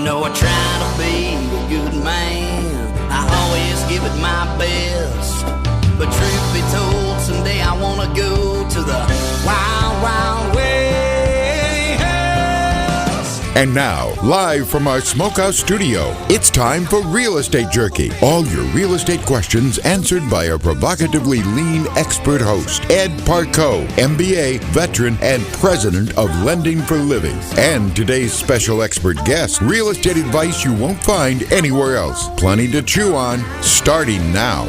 know I try to be a good man. I always give it my best. But truth be told, someday I want to go to the wild, wild west. And now, live from our Smokehouse studio, it's time for Real Estate Jerky. All your real estate questions answered by our provocatively lean expert host, Ed Parcaut, MBA, veteran, and president of Lending for Living. And today's special expert guest, real estate advice you won't find anywhere else. Plenty to chew on, starting now.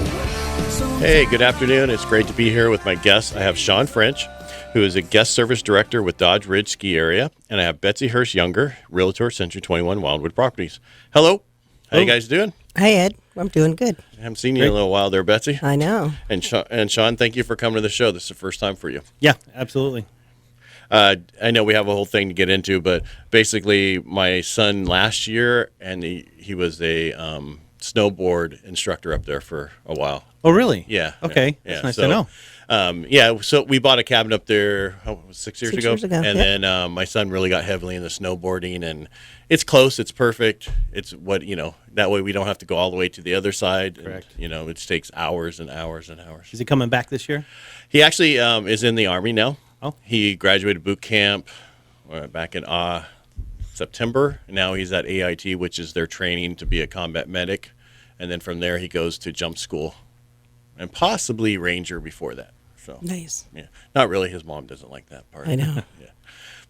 Hey, good afternoon. It's great to be here with my guest. I have Shaan French, who is a guest service director with Dodge Ridge Ski Area, and I have Betsy Hurst-Younger, Realtor, Century 21 Wildwood Properties. Hello. How you guys doing? Hi, Ed. I'm doing good. I haven't seen you in a little while there, Betsy. I know. And Shaan, thank you for coming to the show. This is the first time for you. Yeah, absolutely. I know we have a whole thing to get into, but basically my son last year, and he was a snowboard instructor up there for a while. Oh, really? Yeah. Okay. Yeah. That's nice to know. So we bought a cabin up there 6 years ago. And yep. then my son really got heavily into snowboarding, and it's close, it's perfect. It's that way we don't have to go all the way to the other side. Correct. And, it takes hours and hours and hours. Is he coming back this year? He actually is in the Army now. Oh. He graduated boot camp back in September. Now he's at AIT, which is their training to be a combat medic. And then from there he goes to jump school and possibly Ranger before that. So Nice. Yeah, not really. His mom doesn't like that part. I know. Yeah,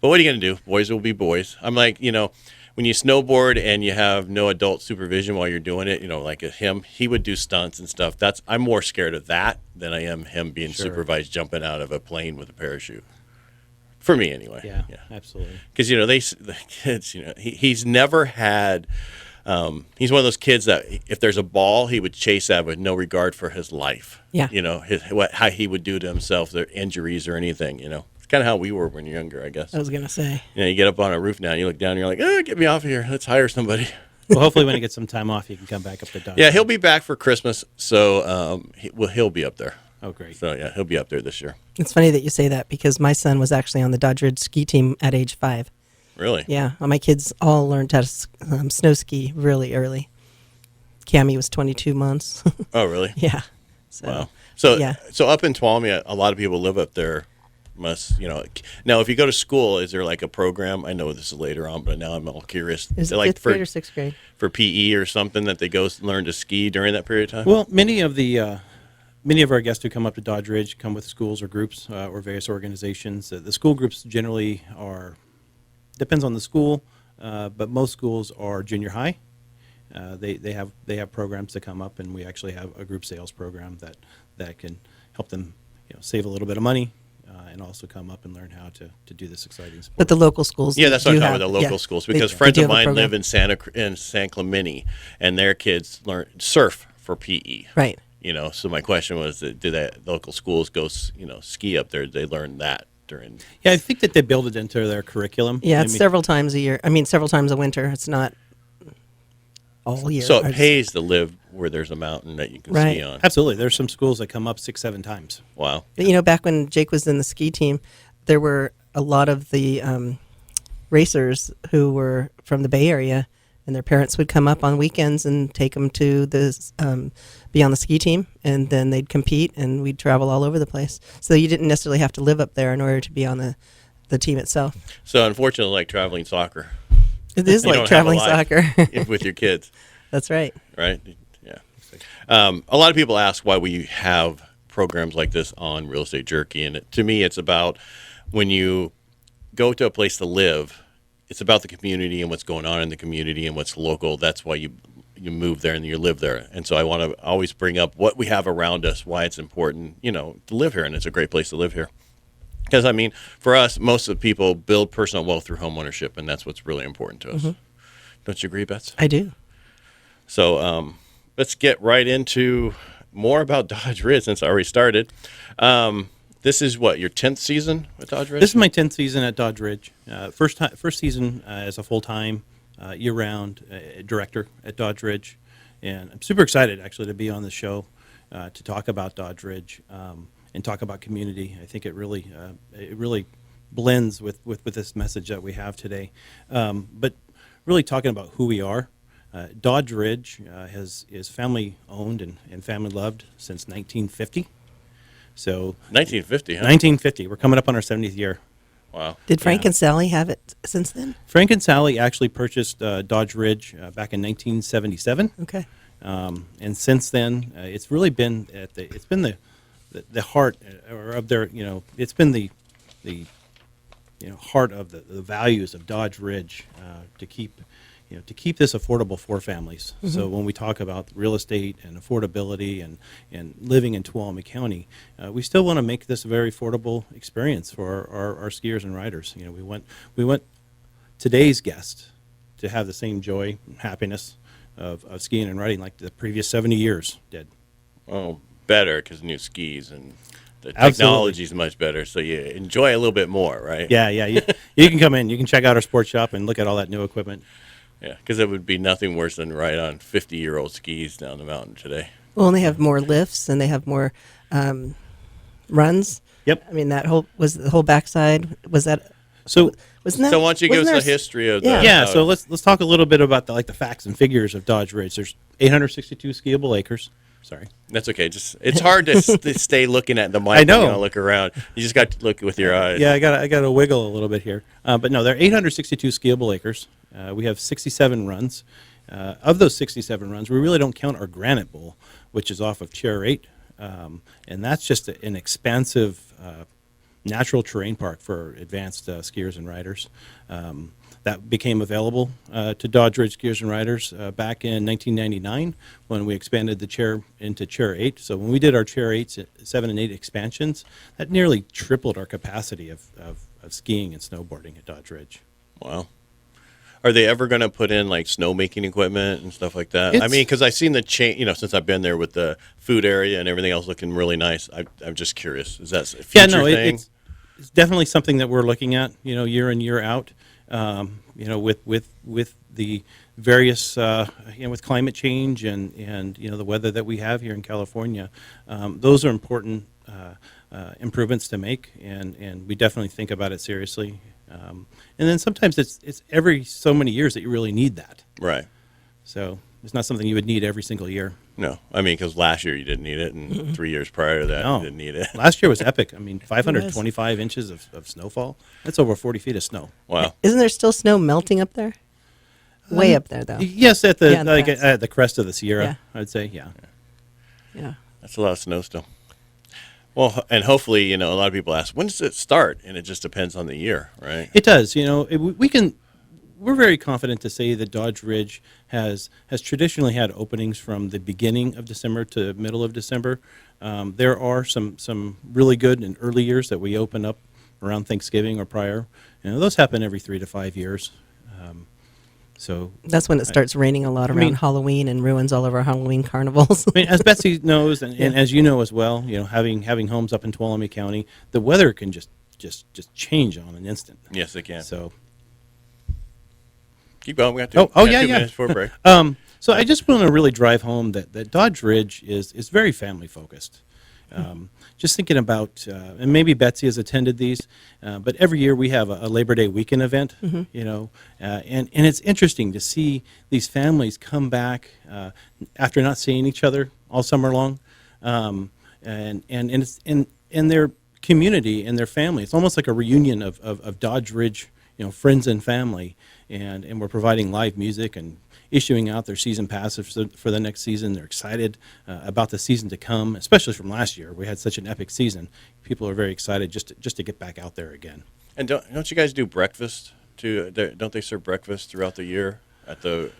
but what are you gonna do? Boys will be boys. I'm like, when you snowboard and you have no adult supervision while you're doing it, like him, he would do stunts and stuff. I'm more scared of that than I am him being supervised jumping out of a plane with a parachute. For me, anyway. Yeah. Absolutely. Because the kids, he's never had. He's one of those kids that if there's a ball, he would chase that with no regard for his life. Yeah. How he would do to himself, their injuries or anything. It's kind of how we were when you're younger, I guess. I was going to say. You get up on a roof now, and you look down, and you're like, get me off of here. Let's hire somebody. Well, hopefully when he gets some time off, he can come back up to Dodge. Yeah, he'll be back for Christmas, so he'll be up there. Oh, great. So, yeah, he'll be up there this year. It's funny that you say that because my son was actually on the Dodge Ridge ski team at age 5. Really? Yeah. My kids all learned how to snow ski really early. Cammie was 22 months. Oh, really? Yeah. Wow. So, yeah. So up in Tuolumne, a lot of people live up there. Now, if you go to school, is there like a program? I know this is later on, but now I'm all curious. Is it like 5th grade or 6th grade? For PE or something that they go learn to ski during that period of time? Well, many of our guests who come up to Dodge Ridge come with schools or groups or various organizations. The school groups generally depends on the school, but most schools are junior high. They have programs that come up, and we actually have a group sales program that can help them save a little bit of money and also come up and learn how to do this exciting sport. But the local schools. Yeah, that's what I'm talking about, the local schools, because friends of mine live in San Clemente, and their kids surf for PE. Right. So my question was, do the local schools go ski up there? Did they learn that? Yeah, I think that they build it into their curriculum. Yeah, it's several times a year. Several times a winter. It's not all year. So it pays to live where there's a mountain that you can ski on. Absolutely. There's some schools that come up 6-7 times. Wow. Back when Jake was in the ski team, there were a lot of the racers who were from the Bay Area, and their parents would come up on weekends and take them to be on the ski team, and then they'd compete, and we'd travel all over the place. So you didn't necessarily have to live up there in order to be on the team itself. So unfortunately, like traveling soccer. It is like traveling soccer. With your kids. That's right. Right? Yeah. A lot of people ask why we have programs like this on Real Estate Jerky, and to me it's about when you go to a place to live, it's about the community and what's going on in the community and what's local. That's why you move there and you live there. And so I want to always bring up what we have around us, why it's important, to live here, and it's a great place to live here. Because, for us, most of the people build personal wealth through home ownership, and that's what's really important to us. Mm-hmm. Don't you agree, Bets? I do. So let's get right into more about Dodge Ridge since I already started. This is what, your 10th season with Dodge Ridge? This is my 10th season at Dodge Ridge. First season as a full-time, year-round director at Dodge Ridge. And I'm super excited, actually, to be on the show to talk about Dodge Ridge and talk about community. I think it really blends with this message that we have today. But really talking about who we are. Dodge Ridge is family owned and family loved since 1950. So 1950, huh? 1950. We're coming up on our 70th year. Wow. Did Frank and Sally have it since then? Frank and Sally actually purchased Dodge Ridge back in 1977. Okay. And since then, it's really been the heart of their, it's been the heart of the values of Dodge Ridge to keep this affordable for families. Mm-hmm. So when we talk about real estate and affordability and living in Tuolumne County, we still want to make this a very affordable experience for our skiers and riders. We want today's guest to have the same joy and happiness of skiing and riding like the previous 70 years did. Oh, better because new skis and the Absolutely. technology is much better, so you enjoy a little bit more, right? Yeah. You can come in. You can check out our sports shop and look at all that new equipment. Yeah, because it would be nothing worse than ride on 50-year-old skis down the mountain today. Well, and they have more lifts and they have more runs. Yep. I mean, the whole backside. Was that? So Wasn't that? So why don't you give us wasn't the there history of yeah. the... yeah, so let's talk a little bit about the facts and figures of Dodge Ridge. There's 862 skiable acres. Sorry. That's okay. Just it's hard to stay looking at the mic. I know. When you look around. You just got to look with your eyes. Yeah, I got to wiggle a little bit here. But no, there are 862 skiable acres. We have 67 runs. Of those 67 runs, we really don't count our Granite Bowl, which is off of Chair 8. And that's just an expansive natural terrain park for advanced skiers and riders. That became available to Dodge Ridge skiers and riders back in 1999 when we expanded the chair into Chair 8. So when we did our Chair 8, 7, and 8 expansions, that nearly tripled our capacity of skiing and snowboarding at Dodge Ridge. Wow. Are they ever going to put in like snowmaking equipment and stuff like that? I mean, because I've seen the change, since I've been there with the food area and everything else looking really nice. I'm just curious. Is that a future thing? It's definitely something that we're looking at, year in, year out. With the various, with climate change and the weather that we have here in California, those are important improvements to make, and we definitely think about it seriously. And then sometimes it's every so many years that you really need that. Right. So it's not something you would need every single year. No, I mean, because last year you didn't need it, and 3 years prior to that No. you didn't need it. Last year was epic. I mean, 525 inches of snowfall. That's over 40 feet of snow. Wow. Isn't there still snow melting up there? Way up there, though. Yes, at Yeah, in the at the crest of the Sierra, Yeah. I'd say, yeah. Yeah. That's a lot of snow still. Well, and hopefully, a lot of people ask, when does it start? And it just depends on the year, right? It does. We're very confident to say that Dodge Ridge has traditionally had openings from the beginning of December to middle of December. There are some really good and early years that we open up around Thanksgiving or prior. Those happen every 3 to 5 years. So That's when it starts raining a lot around Halloween and ruins all of our Halloween carnivals. I mean, as Betsy knows, and as you know as well, having homes up in Tuolumne County, the weather can just change on an instant. Yes, it can. So. Keep going. We got Oh, 2 yeah. minutes for a break. So I just want to really drive home that Dodge Ridge is very family focused. Just thinking about, and maybe Betsy has attended these, but every year we have a Labor Day weekend event, and it's interesting to see these families come back after not seeing each other all summer long, and it's in their community and their family. It's almost like a reunion of Dodge Ridge, friends and family, and we're providing live music and issuing out their season passes for the next season. They're excited about the season to come, especially from last year. We had such an epic season. People are very excited just to get back out there again. And don't you guys do breakfast too? Don't they serve breakfast throughout the year at the?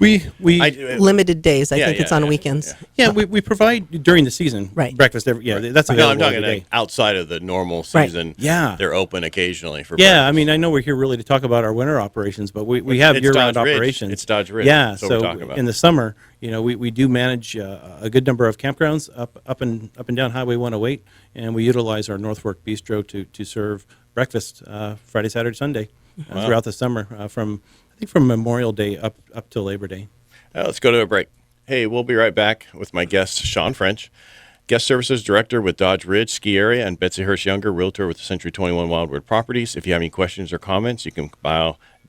Limited days. I think yeah, it's on yeah, weekends. Yeah, we provide during the season Right. breakfast. That's No, available I'm talking every day. like outside of the normal Right. season. Yeah. They're open occasionally for. Yeah, breakfast. I mean, I know we're here really to talk about our winter operations, but we have It's year-round Dodge Ridge. operations. It's Dodge Ridge. Yeah, That's what we're so talking about. in the summer, we do manage a good number of campgrounds up and down Highway 108, and we utilize our Northfork Bistro to serve breakfast Friday, Saturday, Sunday throughout the summer from Memorial Day up till Labor Day. Let's go to a break. Hey, we'll be right back with my guest, Shaan French, Guest Services Director with Dodge Ridge Ski Area, and Betsy Hurst-Younger, Realtor with Century 21 Wildwood Properties. If you have any questions or comments, you can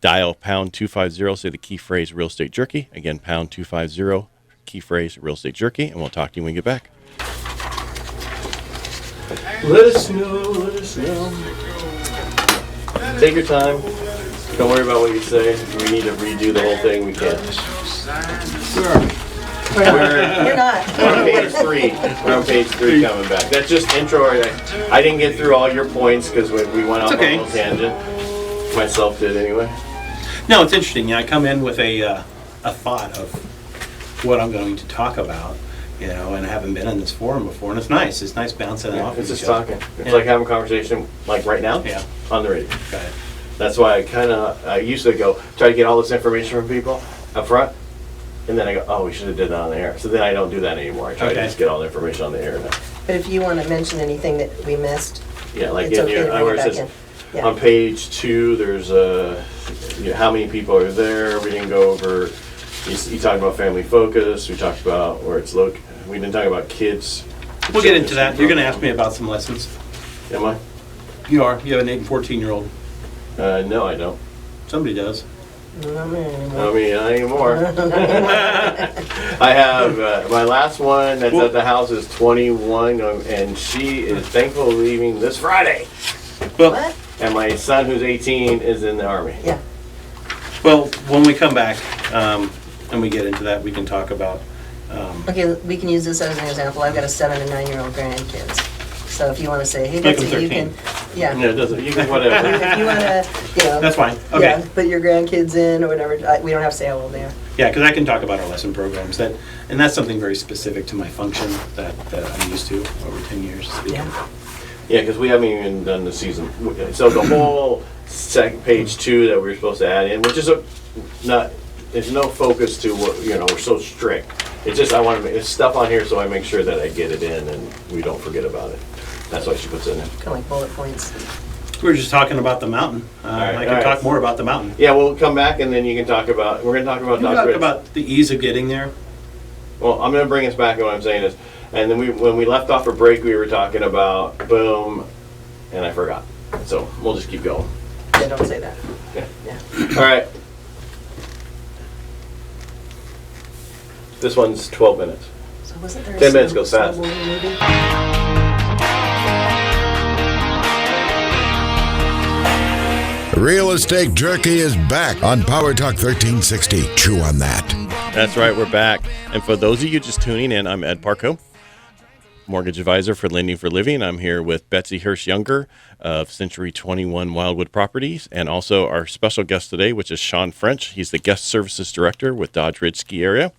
dial pound 250, say the key phrase real estate jerky. Again, pound 250, key phrase real estate jerky, and we'll talk to you when we get back. Let us know. Take your time. Don't worry about what you say. If we need to redo the whole thing, we can. We're not. We're on page 3. We're on page 3 coming back. That's just intro. I didn't get through all your points because we went off on a little tangent. Myself did anyway. No, it's interesting. Yeah, I come in with a thought of what I'm going to talk about, and I haven't been in this forum before, and it's nice. It's nice bouncing off. It's just talking. It's like having a conversation like right now. Yeah. On the radio. Got it. That's why I used to try to get all this information from people up front, and then I go, oh, we should have did that on the air. So then I don't do that anymore. I try to just get all the information on the air now. But if you want to mention anything that we missed, Yeah, like it's in okay your, to bring where it it back says, in. Yeah. on page 2, there's how many people are there. We didn't go over. You talked about family focus. We talked about where it's located. We didn't talk about kids. We'll get into that. You're going to ask me about some lessons. Am I? You are. You have an 8 and 14-year-old. No, I don't. Somebody does. I mean, not anymore. I have my last one that's at the house is 21, and she is thankfully leaving this Friday. Well, What? And my son, who's 18, is in the Army. Yeah. well, when we come back and we get into that, we can talk about. Okay, we can use this as an example. I've got a 7 and 9-year-old grandkids. So if you want to say, hey, Make them Betsy, you 13. can, yeah. No, it doesn't. You can whatever. If you want to, That's fine. Okay. yeah, put your grandkids in or whatever. We don't have to say how old they are. Yeah, because I can talk about our lesson programs, and that's something very specific to my function that I'm used to over 10 years. Yeah. Yeah, because we haven't even done the season. So the whole page 2 that we were supposed to add in, which is there's no focus to what, we're so strict. It's just I want to make there's stuff on here so I make sure that I get it in and we don't forget about it. That's why she puts it in there. Kind of like bullet points. We were just talking about the mountain. right, I all can right. talk more about the mountain. Yeah, we'll come back and then you can talk about. We're going to talk about You Dr. talked Ritz. about the ease of getting there. Well, I'm going to bring us back to what I'm saying is, and then when we left off for break, we were talking about boom, and I forgot. So we'll just keep going. Yeah, don't say that. Yeah. Yeah. All right. This one's 12 minutes. So wasn't there 10 minutes goes fast. snowboarding movie? Real Estate Jerky is back on Power Talk 1360. Chew on that. That's right, we're back. And for those of you just tuning in, I'm Ed Parcaut, mortgage advisor for Lending for Living. I'm here with Betsy Hurst-Younger of Century 21 Wildwood Properties, and also our special guest today, which is Shaan French. He's the guest services director with Dodge Ridge Ski Area.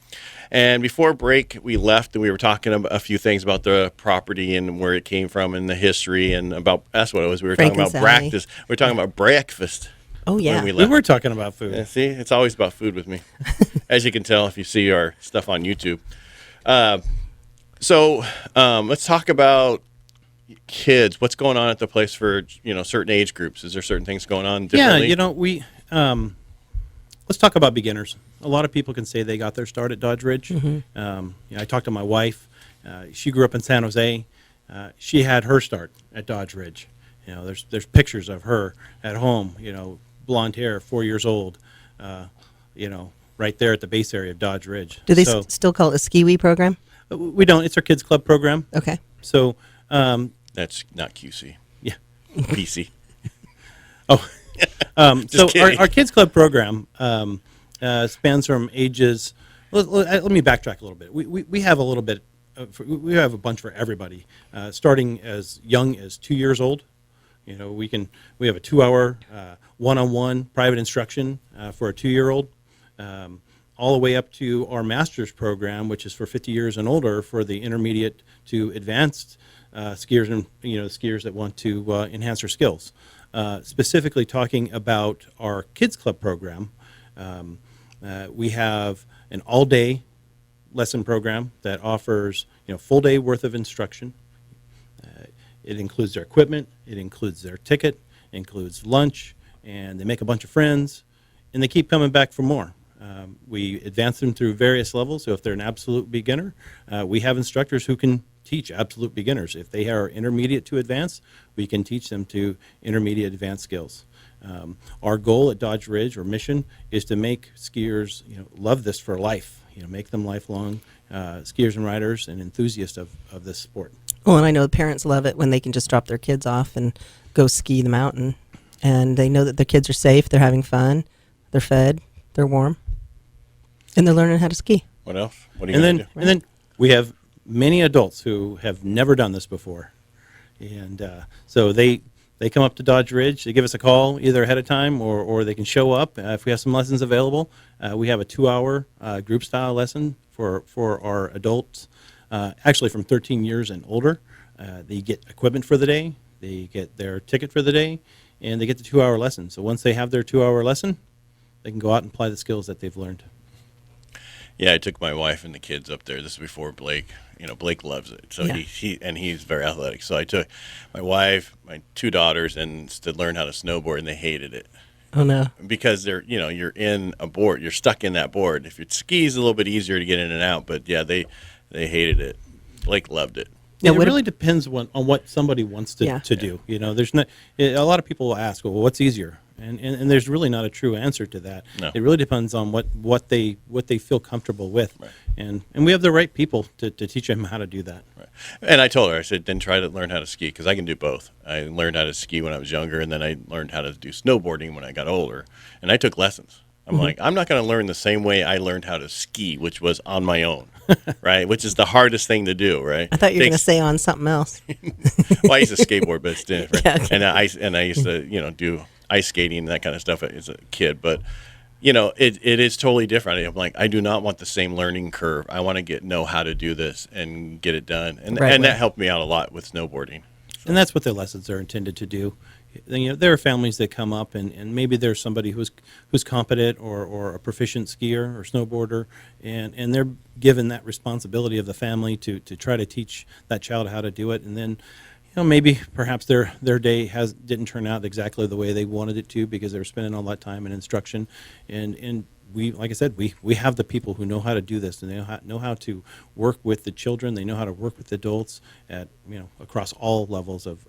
And before break, we left and we were talking about a few things about the property and where it came from and the history and about, that's what it was. We were Frank talking about and Sally. breakfast. We were talking about breakfast. Oh, yeah. When we We left. were talking about food. Yeah, see, it's always about food with me, as you can tell if you see our stuff on YouTube. So let's talk about kids. What's going on at the place for certain age groups? Is there certain things going on differently? Yeah, we let's talk about beginners. A lot of people can say they got their start at Dodge Ridge. I talked to my wife. She grew up in San Jose. She had her start at Dodge Ridge. There's pictures of her at home. Blonde hair, 4 years old. Right there at the base area of Dodge Ridge. Do they So, still call it a ski-wee program? we don't. It's our kids club program. Okay. So That's not QC. yeah. PC. Oh, so kidding. our kids club program spans from ages. Let me backtrack a little bit. We have a little bit. We have a bunch for everybody, starting as young as 2 years old. We have a 2-hour one-on-one private instruction for a 2-year-old, all the way up to our master's program, which is for 50 years and older for the intermediate to advanced skiers and skiers that want to enhance their skills. Specifically talking about our kids club program, we have an all-day lesson program that offers full day worth of instruction. It includes their equipment, it includes their ticket, it includes lunch, and they make a bunch of friends, and they keep coming back for more. We advance them through various levels, so if they're an absolute beginner, we have instructors who can teach absolute beginners. If they are intermediate to advanced, we can teach them to intermediate advanced skills. Our goal at Dodge Ridge, or mission, is to make skiers love this for life. Make them lifelong skiers and riders and enthusiasts of this sport. Well, and I know the parents love it when they can just drop their kids off and go ski the mountain, and they know that their kids are safe, they're having fun, they're fed, they're warm, and they're learning how to ski. What else? What are you going to do? And then we have many adults who have never done this before, and so they come up to Dodge Ridge. They give us a call either ahead of time or they can show up if we have some lessons available. We have a 2-hour group style lesson for our adults, actually from 13 years and older. They get equipment for the day, they get their ticket for the day, and they get the 2-hour lesson. So once they have their 2-hour lesson, they can go out and apply the skills that they've learned. Yeah, I took my wife and the kids up there. This is before Blake. Blake loves it. So Yeah. he's very athletic. So I took my wife, my 2 daughters, and to learn how to snowboard, and they hated it. Oh no. Because you're in a board. You're stuck in that board. If it skis, a little bit easier to get in and out. But yeah, they hated it. Blake loved it. Yeah, it really depends on what somebody wants to do. There's not a lot of people will ask, well, what's easier? And there's really not a true answer to that. No. It really depends on what they feel comfortable with, Right. and we have the right people to teach them how to do that. Right. And I told her, I said, then try to learn how to ski, because I can do both. I learned how to ski when I was younger, and then I learned how to do snowboarding when I got older, and I took lessons. I'm like, I'm not going to learn the same way I learned how to ski, which was on my own, right? Which is the hardest thing to do, right? I thought you were going to say on something else. Well, I used to skateboard, but it's different. Yeah, okay. And I used to, do ice skating and that kind of stuff as a kid. But, it is totally different. I'm like, I do not want the same learning curve. I want to know how to do this and get it done. And that helped me out a lot with snowboarding. And that's what the lessons are intended to do. There are families that come up, and maybe there's somebody who's competent or a proficient skier or snowboarder, and they're given that responsibility of the family to try to teach that child how to do it. And then, maybe perhaps their day didn't turn out exactly the way they wanted it to because they were spending all that time in instruction. And we, like I said, we have the people who know how to do this, and they know how to work with the children. They know how to work with adults at across all levels of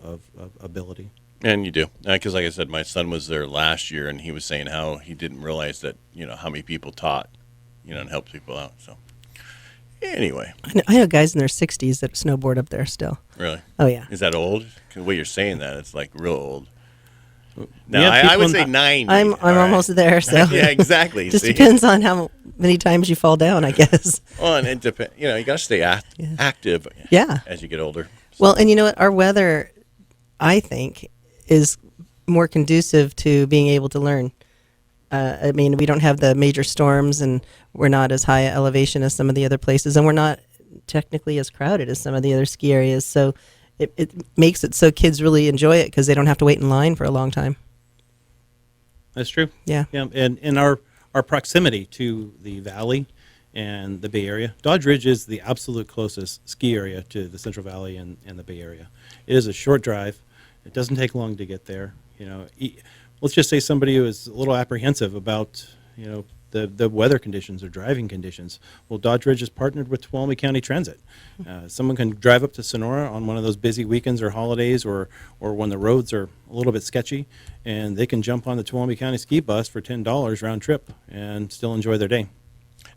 ability. And you do, because like I said, my son was there last year, and he was saying how he didn't realize that how many people taught, and helped people out. So anyway, I know guys in their 60s that snowboard up there still. Really? Oh yeah. Is that old? 'Cause the way you're saying that, it's like real old. No, Yeah, I would people- say 90. I'm All right. almost there. So Yeah, exactly. Just See? depends on how many times you fall down, I guess. Well, and it depends. You got to stay active. Yeah. As you get older. Well, and you know what? Our weather, I think, is more conducive to being able to learn. I mean, we don't have the major storms, and we're not as high elevation as some of the other places, and we're not technically as crowded as some of the other ski areas. So it makes it so kids really enjoy it because they don't have to wait in line for a long time. That's true. Yeah. Yeah, and our proximity to the valley and the Bay Area. Dodge Ridge is the absolute closest ski area to the Central Valley and the Bay Area. It is a short drive. It doesn't take long to get there. Let's just say somebody who is a little apprehensive about, the weather conditions or driving conditions. Well, Dodge Ridge is partnered with Tuolumne County Transit. Someone can drive up to Sonora on one of those busy weekends or holidays or when the roads are a little bit sketchy, and they can jump on the Tuolumne County ski bus for $10 round trip and still enjoy their day.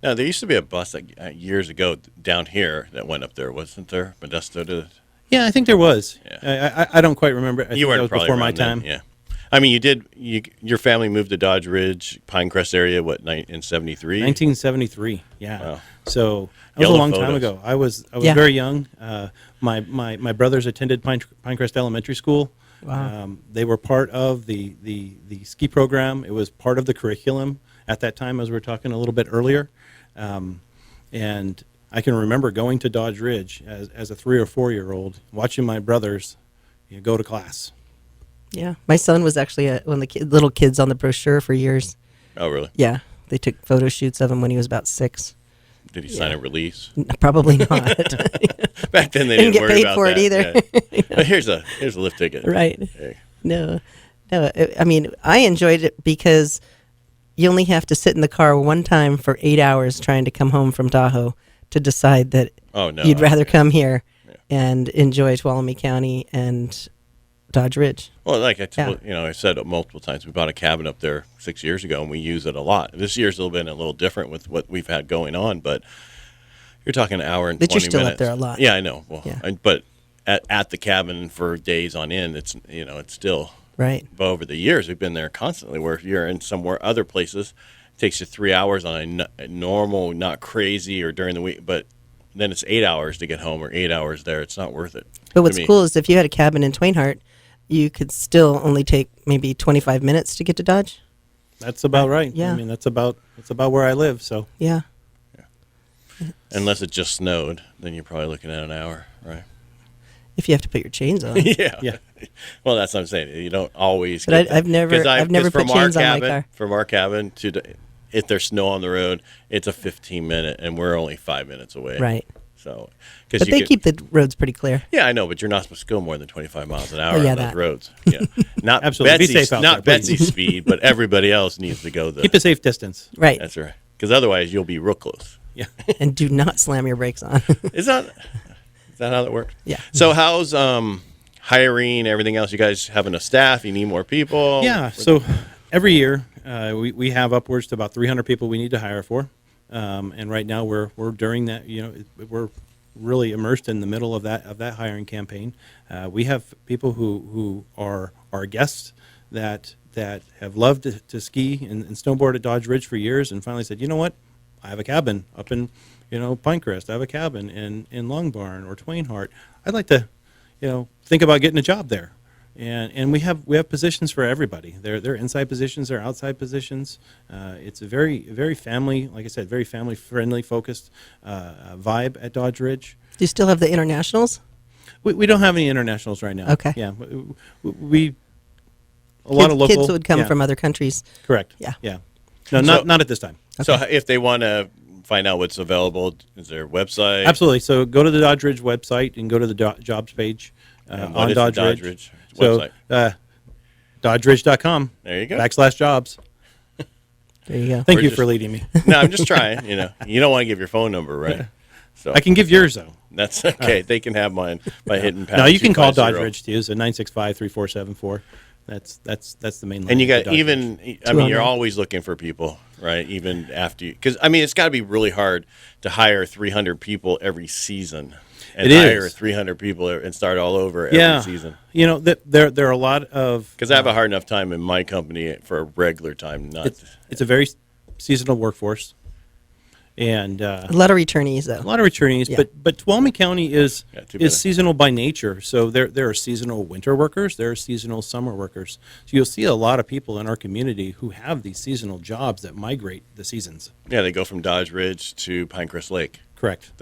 Now, there used to be a bus years ago down here that went up there, wasn't there? Modesto to... Yeah, I think there was. Yeah. I don't quite remember. I think You that weren't was probably before my around then, time. Yeah. I mean, your family moved to Dodge Ridge, Pinecrest area, in 73? 1973. Yeah. Wow. So that was Yellow a long time photos. ago. I was Yeah. very young. My brothers attended Pinecrest Elementary School. Wow. They were part of the ski program. It was part of the curriculum at that time, as we were talking a little bit earlier. And I can remember going to Dodge Ridge as a 3 or 4 year old, watching my brothers go to class. Yeah. My son was actually one of the little kids on the brochure for years. Oh, really? Yeah. They took photo shoots of him when he was about 6. Did he sign a release? Probably not. Back then, they Didn't didn't get worry paid about for it that. either. Yeah. Here's a lift ticket. Right. Hey. No. I mean, I enjoyed it because you only have to sit in the car one time for 8 hours trying to come home from Tahoe to decide that Oh, no. you'd rather come here Yeah. and enjoy Tuolumne County and Dodge Ridge. Well, like I said multiple times, we bought a cabin up there 6 years ago, and we use it a lot. This year's been a little different with what we've had going on, but you're talking an hour and But 20 you're still minutes. up there a lot. Yeah, I know. Well, Yeah. but at the cabin for days on end, it's still Right. But over the years, we've been there constantly. Where if you're in somewhere other places, it takes you 3 hours on a normal, not crazy, or during the week, but then it's 8 hours to get home or 8 hours there. It's not worth it. But what's to me. cool is if you had a cabin in Twain Harte, you could still only take maybe 25 minutes to get to Dodge. That's about right. Yeah. I mean, that's about where I live. So Yeah. Unless it just snowed, then you're probably looking at an hour, right? If you have to put your chains on. Yeah. yeah, Well, that's what I'm saying. You don't always. But get that. I've never 'Cause put 'cause chains on my car. From our cabin if there's snow on the road, it's a 15-minute, and we're only 5 minutes away. Right. So, But they keep the roads pretty clear. Yeah, I know, but you're not supposed to go more than 25 miles an hour Oh, yeah, on those that. roads. Yeah, not Absolutely. Be Betsy's, safe out not there, please. Betsy's speed, but everybody else needs to go keep a safe distance. Right. That's right. Because otherwise, you'll be real close. Yeah. And do not slam your brakes on. Is that how that works? Yeah. So how's hiring, everything else? You guys have enough staff? You need more people? Yeah. So every year we have upwards to about 300 people we need to hire for, and right now we're during that. We're really immersed in the middle of that hiring campaign. We have people who are our guests that have loved to ski and snowboard at Dodge Ridge for years, and finally said, you know what, I have a cabin up in Pinecrest. I have a cabin in Long Barn or Twain Harte. I'd like to think about getting a job there. And we have positions for everybody. They're inside positions, they're outside positions. It's a very family, like I said, very family friendly focused vibe at Dodge Ridge. Do you still have the internationals? We don't have any internationals right now. Okay. Yeah, a lot of local kids would come yeah, from other countries. correct. Yeah. Yeah. No, not at this time. So if they want to find out what's available, is there a website? Absolutely. So go to the Dodge Ridge website and go to the jobs page And what on is the Dodge Ridge. website? So DodgeRidge.com. There you go. /jobs. There you go. Thank We're you just- for leading me. No, I'm just trying. You don't want to give your phone number, right? So I can give yours though. That's okay. They can have mine by hitting pound. No, you can call Dodge 250. Ridge too. So 965-3474. That's the main line. And you for got Dodge Ridge. even. I mean, you're always looking for people, right? Even after you, because I mean, it's got to be really hard to hire 300 people every season, and It hire is. 300 people and start all over every yeah. season. There are a lot of Because I have a hard enough time in my company for a regular time. Not it's a very seasonal workforce, and A lot of returnees, though. a lot of returnees. Yeah. But Tuolumne County is Yeah, too bad. seasonal by nature. So there are seasonal winter workers. There are seasonal summer workers. So you'll see a lot of people in our community who have these seasonal jobs that migrate the seasons. yeah, they go from Dodge Ridge to Pinecrest Lake. Correct.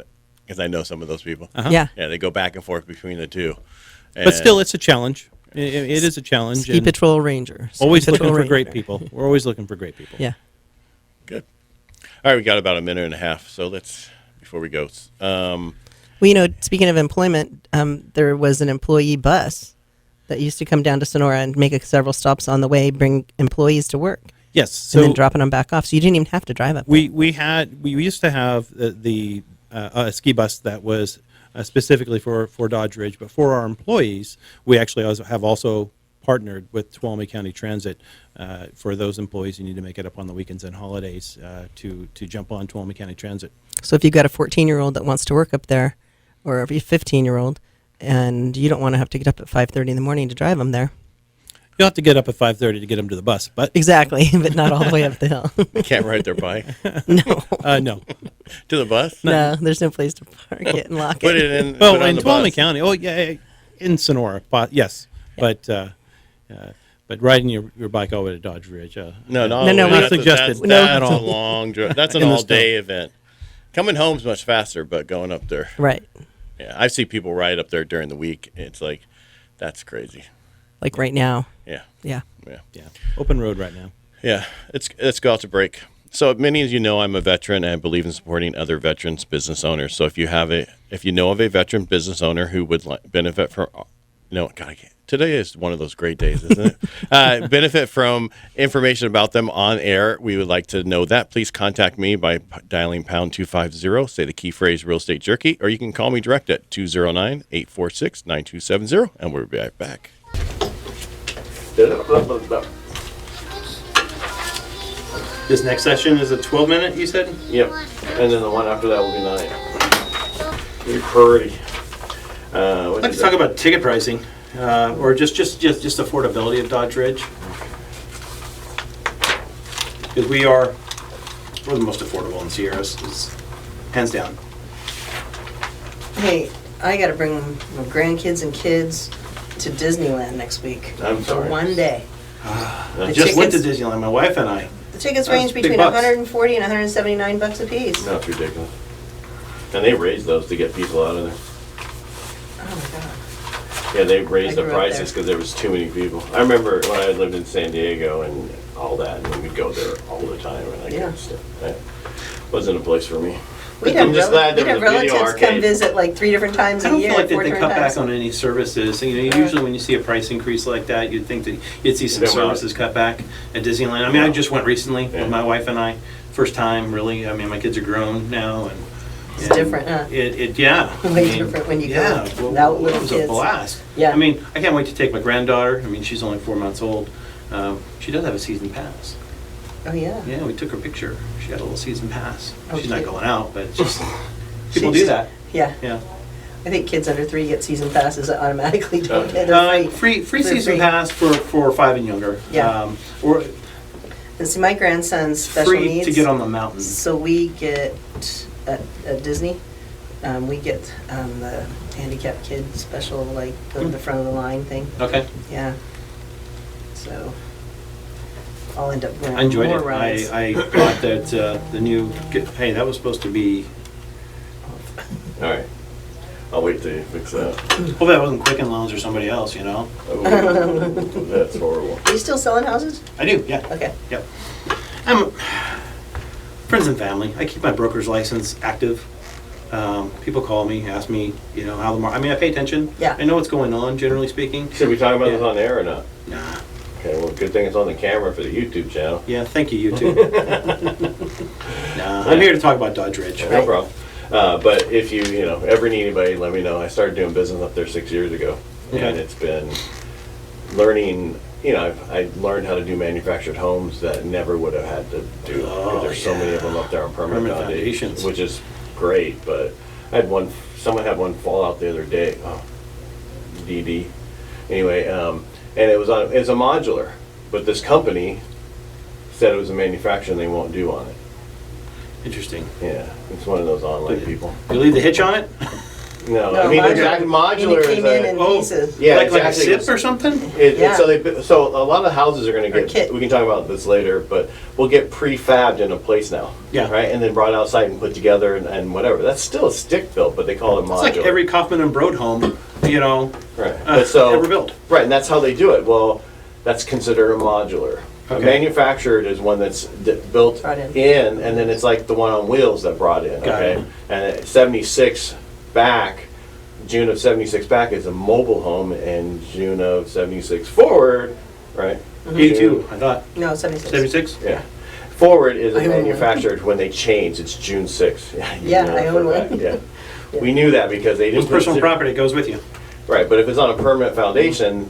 Because I know some of those people. Yeah. Yeah, they go back and forth between the two. But still, it's a challenge. It is a challenge. Ski and Patrol Ranger. Ski always looking Patrol for great Ranger. people. We're always looking for great people. Yeah. Good. All right, we got about a minute and a half, so let's before we go. Well, speaking of employment, there was an employee bus that used to come down to Sonora and make several stops on the way, bring employees to work, Yes. and So then dropping them back off. So you didn't even have to drive up. we used to have a ski bus that was specifically for Dodge Ridge, but for our employees, we actually have also partnered with Tuolumne County Transit for those employees who need to make it up on the weekends and holidays to jump on Tuolumne County Transit. So if you've got a 14-year-old that wants to work up there, or a 15-year-old, and you don't want to have to get up at 5:30 in the morning to drive them there. You'll have to get up at 5:30 to get them to the bus, but Exactly, but not all the way up the hill. They can't ride their bike no. to the bus. No, there's no place to park it and lock Put it. it in. Well, put it on in the Tuolumne bus. County, oh yeah, in Sonora, yes, but riding your bike all the way to Dodge Ridge, No, No, no, we- that's suggested. That's, No. that's a long drive. That's an In the all-day event. Coming home's much faster, but going up there, Right, yeah, I see people ride up there during the week. It's like, that's crazy. like right now. Yeah, Yeah. yeah, yeah, open road right now. yeah. Let's go out to break. So many as you know, I'm a veteran and I believe in supporting other veterans, business owners. So if you know of a veteran business owner who would benefit from, today is one of those great days, isn't it? Benefit from information about them on air. We would like to know that. Please contact me by dialing pound 250, say the key phrase Real Estate Jerky, or you can call me direct at 209-846-9270, and we'll be right back. This next session is a 12-minute, you said? Yep. And then the one after that will be 9. You're pretty. I'd like to talk about ticket pricing, or just affordability of Dodge Ridge. Because we're the most affordable in Sierras, hands down. Hey, I got to bring my grandkids and kids to Disneyland next week. I'm sorry. For one day. I just went to Disneyland, my wife and I. The tickets That's range big between bucks. 140 and 179 bucks a piece. No, it's ridiculous. And they raised those to get people out of there. Oh my god. Yeah, they raised I the grew up prices there. because there was too many people. I remember when I lived in San Diego and all that, and we'd go there all the time, and I Yeah. that wasn't a place for me. We'd I'm have, just glad there we'd was have a video relatives come arcade. visit like 3 different times I a don't year. feel like that 4 they different cut back times. on any services. Usually when you see a price increase like that, you'd think that you'd see some They won't. services cut back at Disneyland. I mean, I just went recently Yeah. with my wife and I. First time, really. I mean, my kids are grown now, and It's different, huh? Yeah. Way different when you go yeah, without little it was kids. a blast. Yeah. I mean, I can't wait to take my granddaughter. I mean, she's only 4 months old. She does have a season pass. Oh yeah. Yeah, we took her picture. She got a little season pass. Oh, She's not cute. going out, but it's just people She's- do that. Yeah. Yeah. I think kids under 3 get season passes that automatically don't get they're free. Free They're season free. pass for 5 and younger. Yeah. Or And see, my grandson's special free needs. to get on the mountain. So we get at Disney, we get the handicapped kid special, like go to the front of the line thing. Okay. Yeah. So I'll end up going I enjoyed more it. rides. I thought that the new. Hey, that was supposed to be. All right. I'll wait till you fix that. Hope that wasn't Quicken Loans or somebody else. Oh, that's horrible. Are you still selling houses? I do. Yeah. Okay. Yep. I'm friends and family. I keep my broker's license active. People call me, ask me, how the market. I mean, I pay attention. Yeah. I know what's going on, generally speaking. Should we talk about this Yeah. on air or not? Nah. Okay, well, good thing it's on the camera for the YouTube channel. Yeah. Thank you, YouTube. Nah. I'm here to talk about Dodge Ridge. No problem. But if you ever need anybody, let me know. I started doing business up there 6 years ago, and Okay. it's been learning. I learned how to do manufactured homes that never would have had to do because there's so many of them up there on permanent Permanent foundations, foundations. which is great. But I had someone had one fall out the other day. Oh, DD. Anyway, and it was a modular, but this company said it was a manufacturer and they won't do on it. Interesting. Yeah, it's one of those online people. You leave the hitch on it? No, No, I mean modular. exactly modular And it came is in a, in Oh. pieces. yeah, like a exactly. SIP or something? Yeah. So a lot of houses are going to Or get. kit. We can talk about this later, but we'll get prefabbed in a place now. Yeah. Right, and then brought outside and put together and whatever. That's still a stick built, but they call it modular. It's like every Kaufman and Broad home, right. But so ever built. right, and that's how they do it. Well, that's considered a modular. A Okay. manufactured is one that's built Brought in. and then it's like the one on wheels that brought in. Got Okay, it. and at 76 back. June of 76 back is a mobile home, and June of 76 forward, right? 82, I thought. No, 76. 76? Yeah. Forward is a I own one. manufactured when they change. It's June 6th. You Yeah, know I that own for a one. fact, Yeah. We knew that because they It's didn't personal put- property, it goes with you. Right, but if it's on a permanent foundation,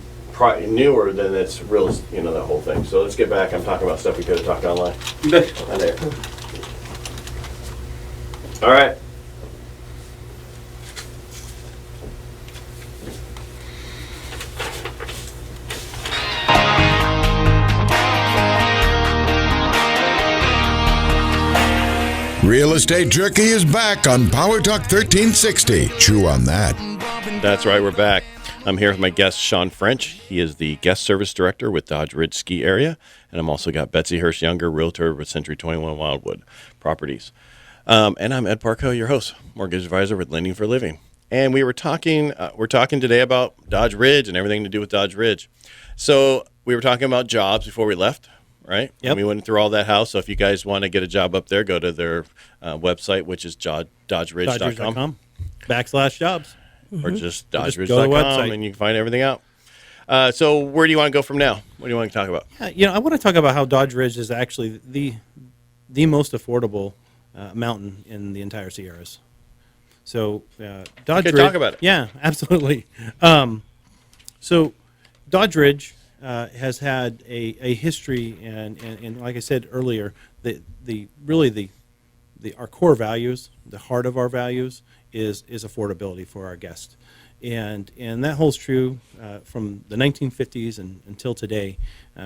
newer, then it's real, that whole thing. So let's get back. I'm talking about stuff we could have talked online. Right there. All right. Real Estate Jerky is back on Power Talk 1360. Chew on that. That's right, we're back. I'm here with my guest, Shaan French. He is the guest service director with Dodge Ridge Ski Area. And I'm also got Betsy Hurst-Younger, Realtor with Century 21 Wildwood Properties. And I'm Ed Parcaut, your host, mortgage advisor with Lending for Living. And we're talking today about Dodge Ridge and everything to do with Dodge Ridge. So we were talking about jobs before we left, right? Yep. And we went through all that house. So if you guys want to get a job up there, go to their website, which is dodgeridge.com. /jobs. Or just Or just go to the dodgeridge.com, website. and you can find everything out. So where do you want to go from now? What do you want to talk about? I want to talk about how Dodge Ridge is actually the most affordable mountain in the entire Sierras. So Dodge Okay, Ridge. talk about it. Yeah, absolutely. So Dodge Ridge has had a history, and like I said earlier, our core values, the heart of our values, is affordability for our guests, and that holds true from the 1950s until today.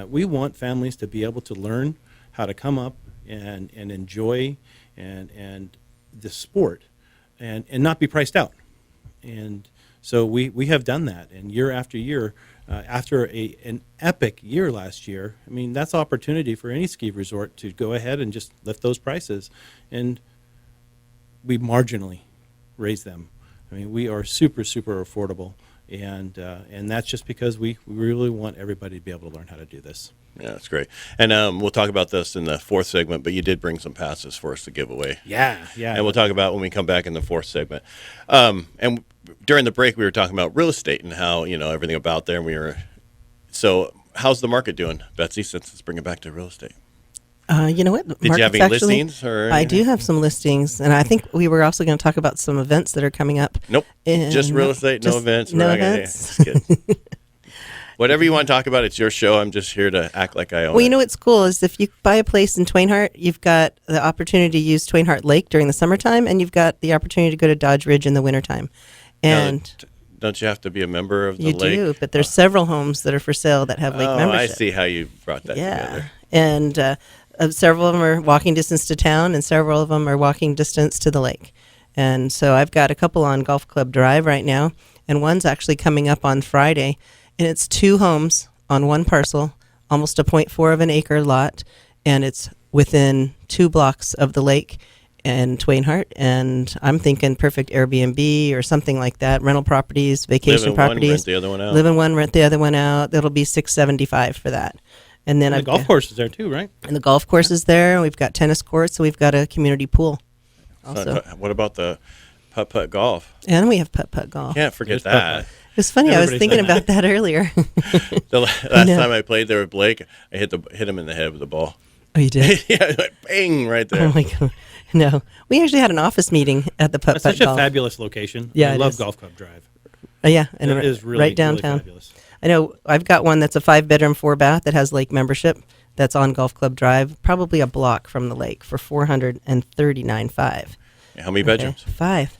We want families to be able to learn how to come up and enjoy and the sport, and not be priced out. And so we have done that, and year after year, after an epic year last year, I mean, that's opportunity for any ski resort to go ahead and just lift those prices, and we marginally raise them. I mean, we are super, super affordable, and that's just because we really want everybody to be able to learn how to do this. Yeah, that's great. And we'll talk about this in the fourth segment, but you did bring some passes for us to give away. Yeah. And we'll talk about when we come back in the fourth segment. And during the break, we were talking about real estate and how, everything about there. And so how's the market doing, Betsy, since let's bring it back to real estate? You know what? Did you have any listings? I do have some listings, and I think we were also going to talk about some events that are coming up. Nope. Just real estate, no events. No events. Whatever you want to talk about, it's your show. I'm just here to act like I own it. Well, you know what's cool is if you buy a place in Twain Harte, you've got the opportunity to use Twain Harte Lake during the summertime, and you've got the opportunity to go to Dodge Ridge in the wintertime. And don't you have to be a member of the you lake? You do, but there's several homes that are for sale that have lake membership. I see how you brought that together. And several of them are walking distance to town, and several of them are walking distance to the lake. And so I've got a couple on Golf Club Drive right now, and one's actually coming up on Friday, and it's 2 homes on one parcel, almost a 0.4 of an acre lot, and it's within 2 blocks of the lake and Twain Harte, and I'm thinking perfect Airbnb or something like that. Rental properties, vacation properties. Live in one, rent the other one out. Live in one, rent the other one out. That'll be $675 for that. And then the golf course is there too, right? And the golf course is there. And we've got tennis courts, and we've got a community pool. Also, what about the putt-putt golf? And we have putt-putt golf. Can't forget that. It's funny. I was thinking about that earlier. The last time I played there with Blake, I hit him in the head with the ball. Oh, you did? Yeah, it went bang right there. Oh my God! No, we actually had an office meeting at the putt-putt golf. It's such a fabulous location. Yeah, I it love is. Golf Club Drive. Yeah, and it is really right downtown. Really fabulous. I know. I've got one that's a 5-bedroom, 4-bath that has lake membership. That's on Golf Club Drive, probably a block from the lake for $439,500. How many bedrooms? 5.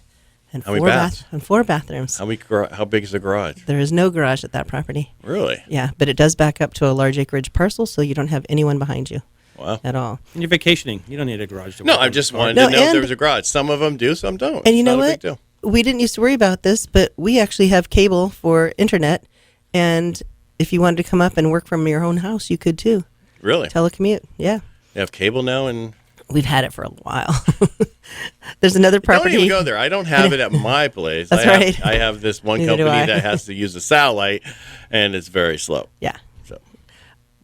And how many baths? And 4 bathrooms. How big is the garage? There is no garage at that property. Really? Yeah, but it does back up to a large acreage parcel, so you don't have anyone behind you. Wow. At all. And you're vacationing. You don't need a garage to No, work I on just the wanted car. to know if there was a garage. Some of them do, some don't. And you know Not a what? big deal. We didn't used to worry about this, but we actually have cable for internet, and if you wanted to come up and work from your own house, you could too. Really? Telecommute, yeah. You have cable now, and We've had it for a while. There's another property. Don't even go there. I don't have it at my place. That's right. I have this one Neither do company I. that has to use a satellite, and it's very slow. Yeah. So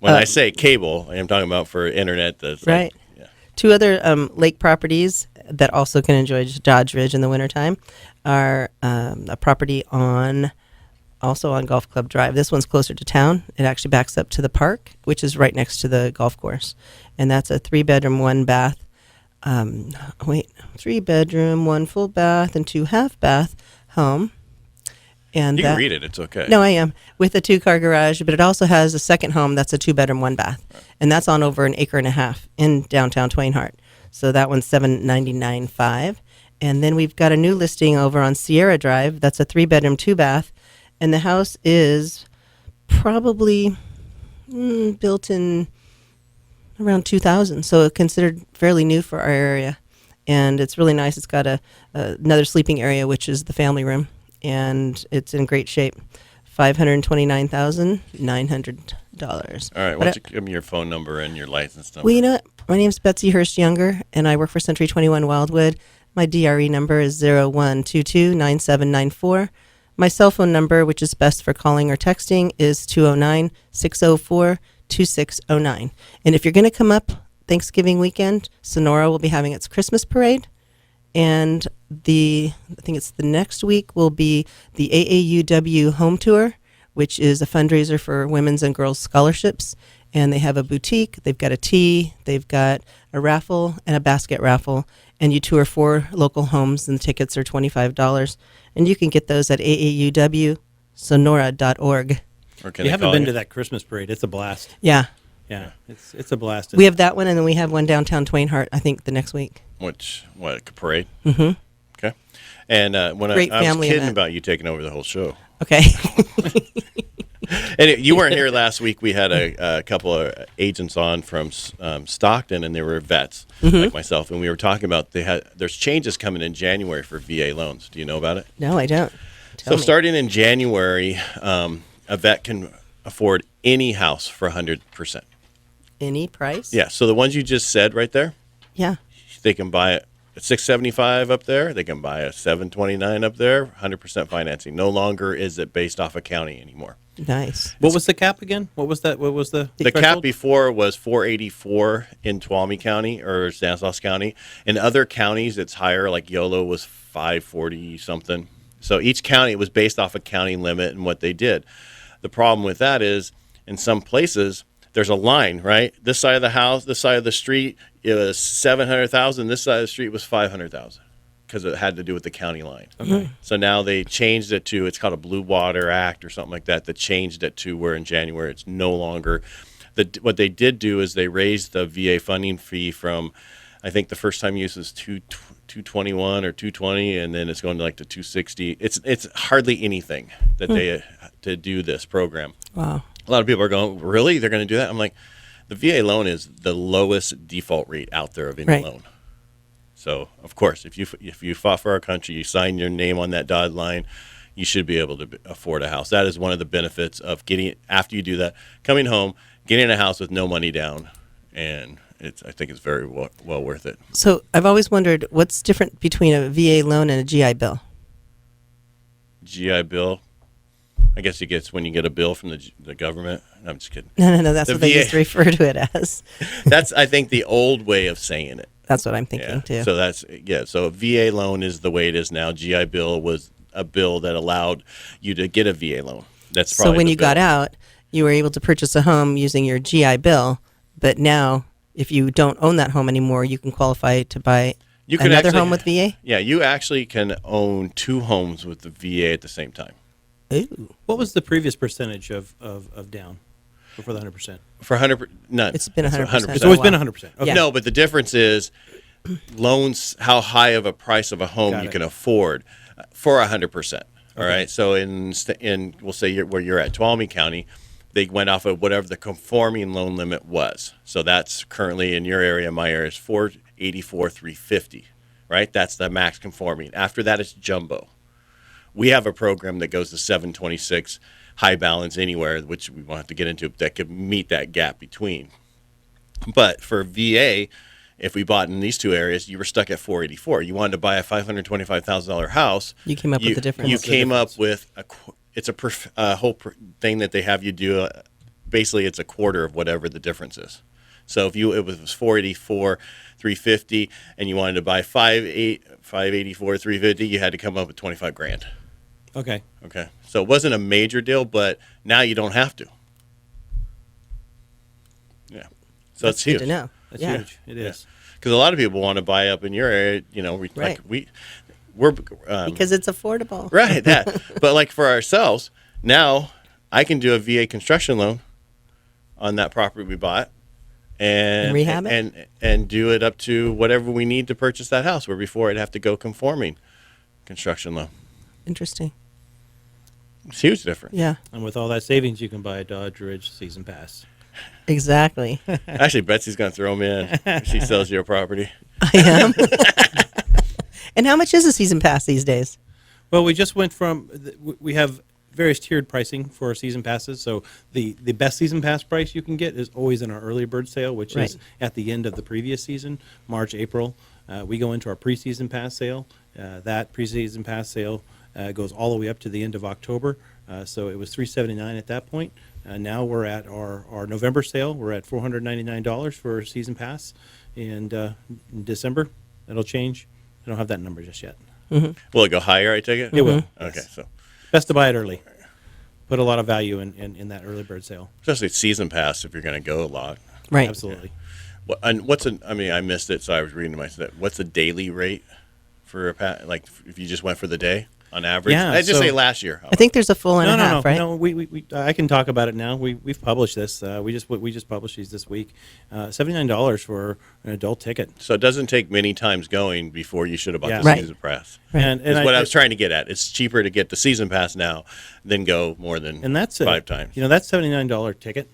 when I say cable, I am talking about for internet. That's right. Yeah. 2 other lake properties that also can enjoy Dodge Ridge in the wintertime are a property also on Golf Club Drive. This one's closer to town. It actually backs up to the park, which is right next to the golf course. And that's a 3-bedroom, 1-bath. 3-bedroom, 1 full bath, and 2 half-bath home. And You can read it. It's okay. No, I am. With a 2-car garage, but it also has a second home that's a 2-bedroom, 1-bath. Right. And that's on over 1.5 acres in downtown Twain Harte. So that one's $799,500. And then we've got a new listing over on Sierra Drive. That's a 3-bedroom, 2-bath. And the house is probably built in around 2000, so considered fairly new for our area. And it's really nice. It's got another sleeping area, which is the family room, and it's in great shape. $529,900. All right. Why don't you give me your phone number and your license number? Well, you know what? My name's Betsy Hurst-Younger, and I work for Century 21 Wildwood. My DRE number is 0122-9794. My cell phone number, which is best for calling or texting, is 209-604-2609. And if you're going to come up Thanksgiving weekend, Sonora will be having its Christmas parade. And I think it's the next week, will be the AAUW home tour, which is a fundraiser for women's and girls scholarships. And they have a boutique, they've got a tea, they've got a raffle and a basket raffle. And you tour 4 local homes, and the tickets are $25. And you can get those at aauwsonora.org. Or can You they haven't call been you? to that Christmas parade. It's a blast. Yeah. Yeah, it's a blast. We have that one, and then we have one downtown Twain Harte, I think, the next week. What parade? Mm-hmm. Okay. And when Great I was family kidding event. about you taking over the whole show. Okay. And you weren't here last week. We had a couple of agents on from Stockton, and they were vets like myself. And we were talking about there's changes coming in January for VA loans. Do you know about it? No, I don't. Tell me. Starting in January, a vet can afford any house for 100%. Any price? Yeah. So the ones you just said right there, Yeah. they can buy it at $675 up there. They can buy a $729 up there. 100% financing. No longer is it based off a county anymore. Nice. What was the cap again? What was that? What was the The cap threshold? before was 484 in Tuolumne County or Stanislaus County. In other counties, it's higher. Like Yolo was 540 something. So each county was based off a county limit and what they did. The problem with that is, in some places, there's a line, right? This side of the house, this side of the street, it was 700,000. This side of the street was 500,000 because it had to do with the county line. Okay. So now they changed it to, it's called a Blue Water Act or something like that. That changed it to where in January it's no longer. What they did do is they raised the VA funding fee from, I think the first time use was 221 or 220, and then it's going to like to 260. It's hardly anything that they to do this program. Wow. A lot of people are going, really? They're going to do that? I'm like, the VA loan is the lowest default rate out there of any Right. loan. So, of course, if you fought for our country, you sign your name on that dotted line, you should be able to afford a house. That is one of the benefits of getting, after you do that, coming home, getting a house with no money down, and I think it's very well worth it. So I've always wondered what's different between a VA loan and a GI Bill. GI Bill, I guess it gets when you get a bill from the government. I'm just kidding. No. That's The what they VA used to refer to it as. That's, I think, the old way of saying it. That's what I'm thinking too. So so a VA loan is the way it is now. GI Bill was a bill that allowed you to get a VA loan. That's probably So when the you got bill. out, you were able to purchase a home using your GI Bill, but now if you don't own that home anymore, you can qualify to buy You can another actually- home with VA? Yeah, you actually can own two homes with the VA at the same time. Ooh. What was the previous percentage of down before the 100%? For 100%, none. It's been 100%. It's always Oh, been wow. 100%. Okay. Yeah. No, but the difference is loans, how high of a price of a home Got you it. can afford for 100%. All right. So in we'll say where you're at, Tuolumne County, they went off of whatever the conforming loan limit was. So that's currently in your area, my area is 484, 350. Right. That's the max conforming. After that, it's jumbo. We have a program that goes to 726 high balance anywhere, which we won't have to get into, that could meet that gap between. But for VA, if we bought in these two areas, you were stuck at 484. You wanted to buy a $525,000 house. You came up with the difference. You What's the came up with a whole thing that they have you do. Basically, it's a quarter of whatever the difference is. So if it was 484, 350, and you wanted to buy 584, 350, you had to come up with $25,000. Okay. Okay, so it wasn't a major deal, but now you don't have to. Yeah, so That's it's good huge. to know. That's Yeah. huge. It is. Because a lot of people want to buy up in your area. You know, Right. we're Because it's affordable. right that. But like for ourselves now, I can do a VA construction loan on that property we bought, and rehab it? and do it up to whatever we need to purchase that house. Where before I'd have to go conforming construction loan. Interesting. It's huge difference. Yeah, And with all that savings, you can buy a Dodge Ridge season pass. exactly. Actually, Betsy's gonna throw them in if she sells your property. I am. And how much is a season pass these days? Well, we just went from we have various tiered pricing for season passes. So the best season pass price you can get is always in our early bird sale, which is Right. at the end of the previous season, March, April. We go into our preseason pass sale. That preseason pass sale goes all the way up to the end of October. So it was $379 at that point. Now we're at our November sale. We're at $499 for a season pass. And in December, that'll change. I don't have that number just yet. Will it go higher? I take it. It will. Okay, so Best to buy it early. Put a lot of value in that early bird sale. especially season pass if you're going to go a lot. Right. Absolutely. And I missed it, so I was reading myself. What's the daily rate for a pass? Like if you just went for the day? on average? Yeah, I just so- say last year. I think there's a full and a half, right? No, we I can talk about it now. We've published this. We just published these this week. $79 for an adult ticket. So it doesn't take many times going before you should have bought Yeah. the Right. season pass. And Is what I was trying to get at. It's cheaper to get the season pass now than go more than and that's 5 times. That's $79 ticket.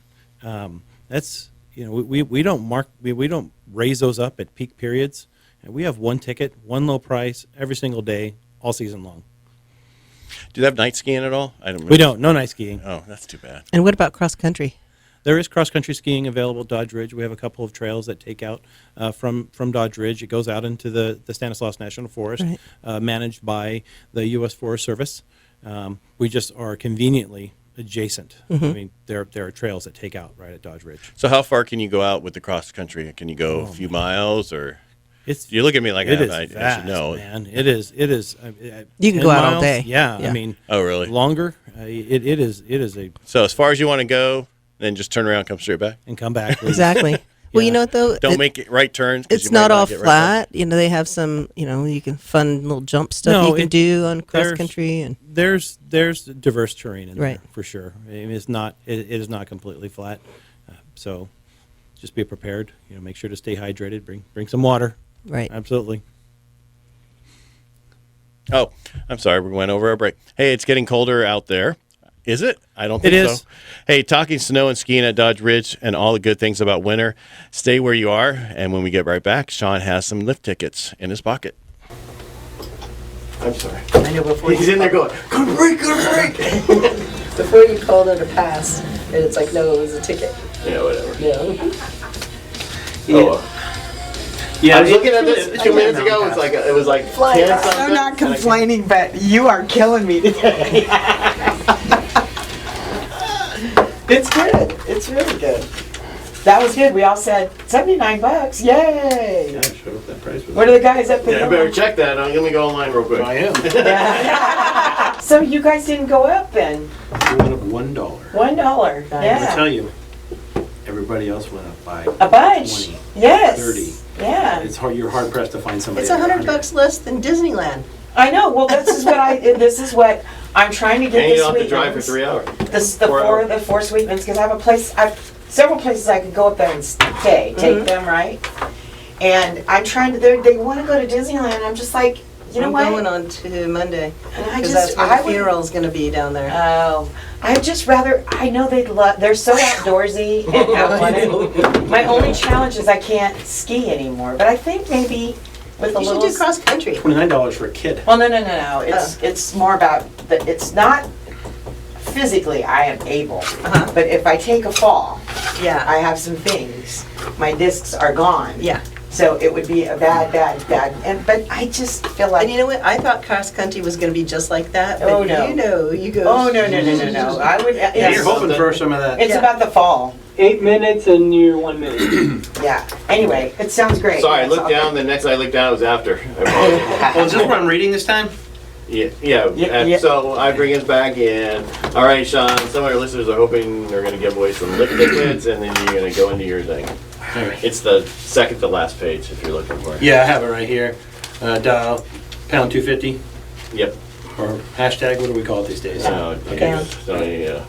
That's we don't raise those up at peak periods. And we have one ticket, one low price every single day, all season long. Do they have night skiing at all? I don't. We don't. No night skiing. Oh, that's too bad. And what about cross country? There is cross-country skiing available at Dodge Ridge. We have a couple of trails that take out from Dodge Ridge. It goes out into the Stanislaus National Forest, Right. managed by the U.S. Forest Service. We just are conveniently adjacent. I mean, there are trails that take out right at Dodge Ridge. So how far can you go out with the cross country? Can you go a few miles, or you look at me like It is I vast, should know? man. It is. You can 10 go out all miles, day. Yeah, Yeah. I mean, Oh, really? longer. It is a So as far as you want to go, then just turn around, come straight back. and come back. please. Exactly. Well, you know what though? Don't make it right turns. 'cause It's you might not all get right flat. They have some. You can fun little jump stuff No, you can do on cross there's- country and. There's diverse terrain in Right. there for sure. I mean, it is not completely flat. So just be prepared. Make sure to stay hydrated. Bring some water. Right. Absolutely. Oh, I'm sorry. We went over our break. Hey, it's getting colder out there. Is it? I don't think It so. is. Hey, talking snow and skiing at Dodge Ridge and all the good things about winter. Stay where you are. And when we get right back, Shaan has some lift tickets in his pocket. I'm sorry. I know before He's in there going, good break. before you called it a pass, and it's like, no, it was a ticket. Yeah, whatever. No. Yeah, I was looking at this 2 minutes ago. It was like 10 something. I'm not complaining, but you are killing me today. It's good. It's really good. That was good. We all said $79. Yay! What are the guys up there? Yeah, I better check that. Let me go online real quick. I am. So you guys didn't go up then? We went up $1. $1. I Yeah. tell you, everybody else went up by A bunch. 20, Yes. 30. Yeah. It's hard. You're hard pressed to find somebody. It's at $100 less than Disneyland. I know. Well, this is what I'm trying to get And you this don't have to week. drive for 3 hours. The four sweetments, because I have several places I could go up there and stay, take them, right? And I'm trying to, they want to go to Disneyland. I'm just like, you know I'm what? going on to Monday. And I Because just, that's where I the would, funeral's going to be down there. oh, I'd just rather, I know they're so outdoorsy and athletic. My only challenge is I can't ski anymore, but I think maybe with a You should little. do cross country. $29 for a kid. Well, no. It's more about it's not physically I am able, but if I take a fall, Yeah. I have some things. My discs are gone. Yeah. So it would be a bad. But I just feel like. And you know what? I thought cross country was going to be just like that. But Oh, no. you go. Oh no! I would. Yeah, It's, you're hoping for some of that. it's about the fall. 8 minutes and you're 1 minute. Yeah. Anyway, it sounds great. Sorry, I Yes, looked I'll- down. The next I looked down was after. I apologize. Oh, is this what I'm reading this time? Yeah. Yeah. So I bring us back in. All right, Shaan. Some of our listeners are hoping they're going to give away some lift tickets, and then you're going to go into your thing. All right. It's the second to last page if you're looking for it. Yeah, I have it right here. Dial pound 250 Yep. or hashtag. What do we call it these days? Okay. So, yeah.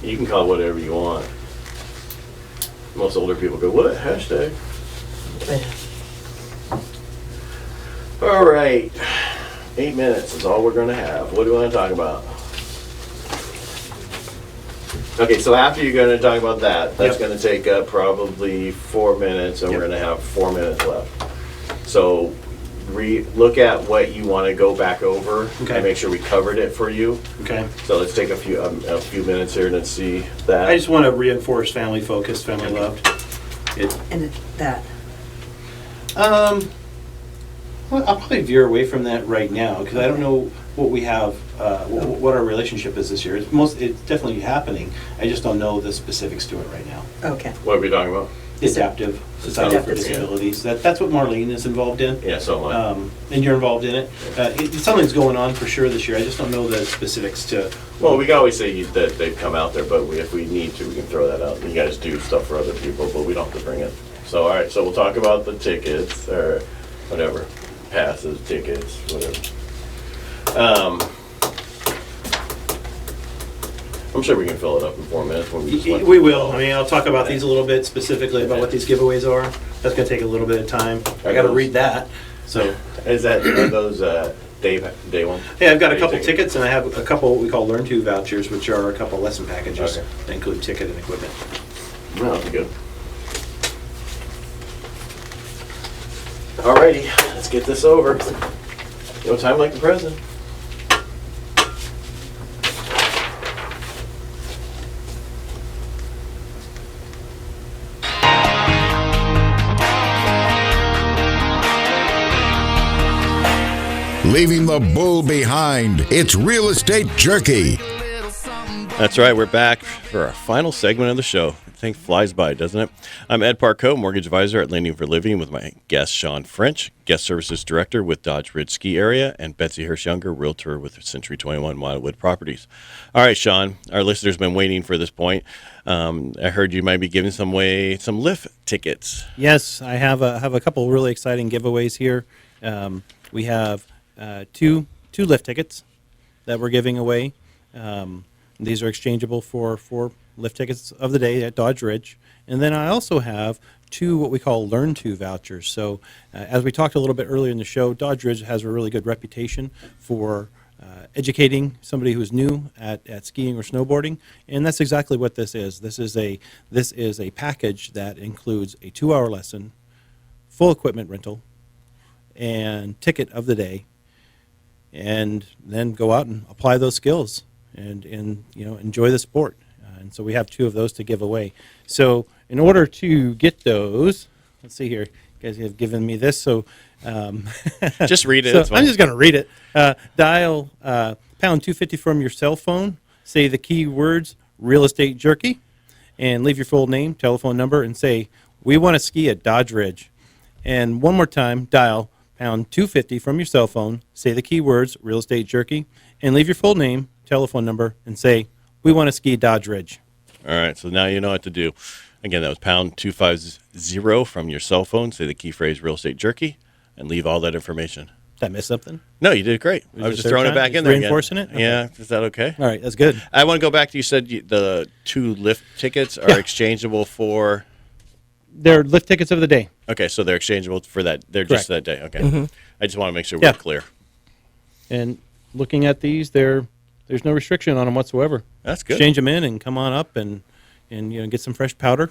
You can call it whatever you want. Most older people go, what? Hashtag? All right. 8 minutes is all we're going to have. What do we want to talk about? Okay, so after you're going to talk about that, that's Yep. going to take up probably 4 minutes, and we're Yep. going to have 4 minutes left. So look at what you want to go back over Okay. and make sure we covered it for you. Okay. So let's take a few minutes here and let's see that. I just want to reinforce family focused, family loved. And that. Well, I'll probably veer away from that right now because I don't know what we have, what our relationship is this year. It's definitely happening. I just don't know the specifics to it right now. Okay. What are we talking about? Adaptive Society for Adaptive, yeah. Disabilities. That's what Marlene is involved in. Yeah, so am I. And you're involved in it. Something's going on for sure this year. I just don't know the specifics to. Well, we can always say that they've come out there, but if we need to, we can throw that out. You guys do stuff for other people, but we don't have to bring it. So, all right, so we'll talk about the tickets or whatever. Passes, tickets, whatever. I'm sure we can fill it up in 4 minutes. When We will. I mean, I'll talk about these a little bit specifically about what these giveaways are. That's going to take a little bit of time. I got to read that. So, are those day one? hey, I've got a couple tickets, and I have a couple what we call Learn To vouchers, which are a couple lesson packages that include ticket and equipment. No, that'll be good. Alrighty, let's get this over. No time like the present. Leaving the bull behind. It's Real Estate Jerky. That's right, we're back for our final segment of the show. I think flies by, doesn't it? I'm Ed Parcaut, mortgage advisor at Lending for Living, with my guest Shaan French, guest services director with Dodge Ridge Ski Area, and Betsy Hurst-Younger, realtor with Century 21 Wildwood Properties. All right, Shaan, our listeners been waiting for this point. I heard you might be giving some lift tickets. Yes, I have a couple really exciting giveaways here. We have two lift tickets that we're giving away. These are exchangeable for lift tickets of the day at Dodge Ridge. And then I also have 2 what we call Learn To vouchers. So as we talked a little bit earlier in the show, Dodge Ridge has a really good reputation for educating somebody who's new at skiing or snowboarding. And that's exactly what this is. This is a package that includes a 2-hour lesson, full equipment rental, and ticket of the day, and then go out and apply those skills and enjoy the sport. And so we have 2 of those to give away. So in order to get those, let's see here, you guys have given me this, so just read it. So I'm just going to read it. Dial pound 250 from your cell phone, say the key words Real Estate Jerky, and leave your full name, telephone number, and say, we want to ski at Dodge Ridge. And one more time, dial pound 250 from your cell phone, say the key words Real Estate Jerky, and leave your full name, telephone number, and say, we want to ski Dodge Ridge. All right, so now you know what to do. Again, that was pound 250 from your cell phone, say the key phrase Real Estate Jerky, and leave all that information. Did I miss something? No, you did great. I was just throwing it back in there again. Reinforcing it? Okay. Yeah, is that okay? All right, that's good. I want to go back to, you said the 2 lift tickets are exchangeable for... They're lift tickets of the day. Okay, so they're exchangeable for that. They're just that day. Okay. Mm-hmm. I just want to make sure we're clear. And looking at these, there's no restriction on them whatsoever. That's good. Exchange them in and come on up and get some fresh powder.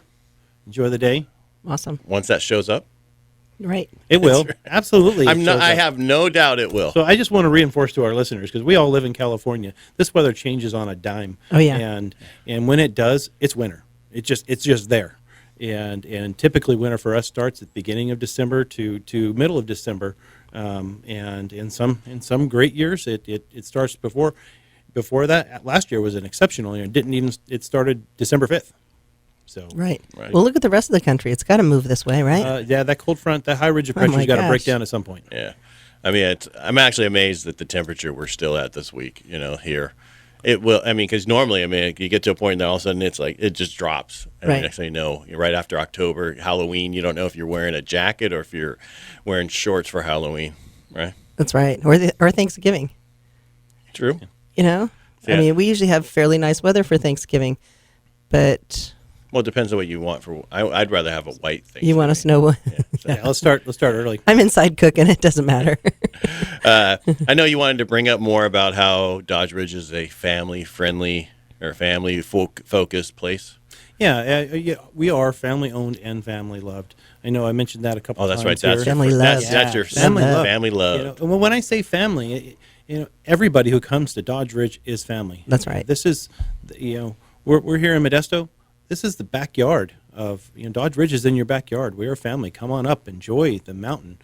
Enjoy the day. Awesome. Once that shows up, Right. It will. Absolutely. I have no doubt it will. So I just want to reinforce to our listeners, because we all live in California, this weather changes on a dime. Oh, yeah. And when it does, it's winter. It's just there. And typically winter for us starts at the beginning of December to middle of December. And in some great years it starts before that. Last year was an exceptional year. It started December 5th. So Right. Well, look at the rest of the country. It's got to move this way, right? Yeah, that cold front, that high ridge of pressure's got to break down at some point. Yeah. I mean, I'm actually amazed at the temperature we're still at this week, here. It will, because normally, you get to a point that all of a sudden it's like, it just drops. And right. Next thing you know, right after October, Halloween, you don't know if you're wearing a jacket or if you're wearing shorts for Halloween, right? That's right. Or Thanksgiving. True. Yeah. We usually have fairly nice weather for Thanksgiving, but... Well, it depends on what you want. I'd rather have a white thing. You want a snow one? Yeah, let's start early. I'm inside cooking. It doesn't matter. I know you wanted to bring up more about how Dodge Ridge is a family-friendly or family-focused place. Yeah, we are family-owned and family-loved. I know I mentioned that a couple times. Oh, that's right. That's Family love. That's your family love. Well, when I say family, everybody who comes to Dodge Ridge is family. That's right. This is, we're here in Modesto. This is the backyard of, Dodge Ridge is in your backyard. We are family. Come on up, enjoy the mountain.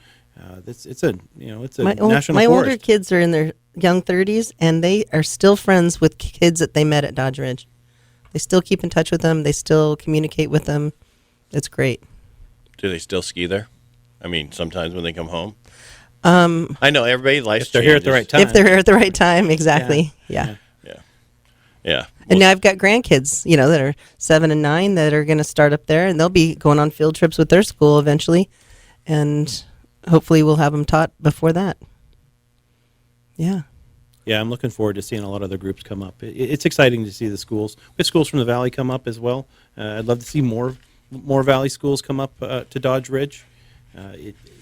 It's a national forest. My older kids are in their young 30s, and they are still friends with kids that they met at Dodge Ridge. They still keep in touch with them. They still communicate with them. It's great. Do they still ski there? Sometimes when they come home. I know everybody likes. If they're here at the right time. If they're here at the right time, exactly. Yeah. Well, And now I've got grandkids, that are 7 and 9 that are going to start up there, and they'll be going on field trips with their school eventually, and hopefully we'll have them taught before that. Yeah. Yeah, I'm looking forward to seeing a lot of the groups come up. It's exciting to see the schools. We have schools from the Valley come up as well. I'd love to see more Valley schools come up to Dodge Ridge.